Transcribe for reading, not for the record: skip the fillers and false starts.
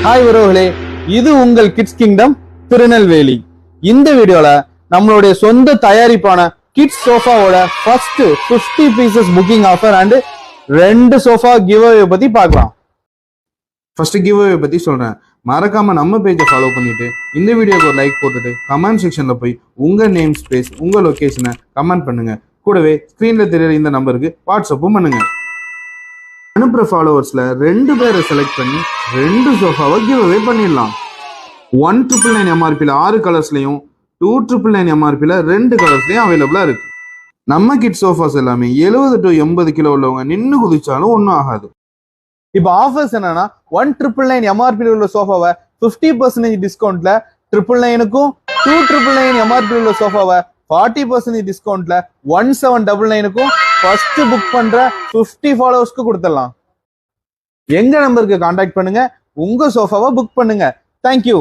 Hi உறவுகளே, இது உங்கள் கிட்ஸ் கிங்டம் திருநெல்வேலி. இந்த வீடியோல நம்மளுடைய சொந்த தயாரிப்பான கிட்ஸ் சோஃபாவோட first 50 pieces booking offer and 2 sofa give away பத்தி பார்க்கலாம். ஃபர்ஸ்ட் கிவ் அவே பத்தி சொல்றேன். மறக்காம நம்ம பேஜை ஃபாலோ பண்ணிட்டு இந்த வீடியோக்கு ஒரு லைக் போட்டுட்டு கமெண்ட் செக்ஷன்ல போய் உங்க நேம் ஸ்பேஸ் உங்க லொகேஷனை கமெண்ட் பண்ணுங்க. கூடவே ஸ்கிரீன்ல தெரியற இந்த நம்பருக்கு வாட்ஸ்அப்பும் பண்ணுங்க. அனுப்புற ஃபாலோவர்ஸ்ல 2 பேரை செலக்ட் பண்ணி 2 சோஃபாவை கிவ் அவே பண்ணிடலாம். 1,999 எம்ஆர்பியில் 6 கலர்ஸ்லையும் 2,999 எம்ஆர்பியில் 2 கலர்ஸ்லையும் அவைலபிளா இருக்கு. நம்ம கிட் சோஃபாஸ் எல்லாமே 70 to 80 கிலோ உள்ளவங்க நின்று குதிச்சாலும் ஒன்றும் ஆகாது. இப்போ ஆஃபர்ஸ் என்னன்னா 1,999 எம்ஆர்பியில் உள்ள சோஃபாவை 50% டிஸ்கவுண்ட்ல 999க்கும் 2,999 எம்ஆர்பியில் உள்ள சோஃபாவை 40% டிஸ்கவுண்ட்ல 1,799க்கும் ஃபர்ஸ்ட் புக் பண்ற 50 ஃபாலோவர்ஸ்க்கு கொடுத்துடலாம். எங்க நம்பருக்கு கான்டாக்ட் பண்ணுங்க, உங்க சோஃபாவை புக் பண்ணுங்க. தேங்க்யூ.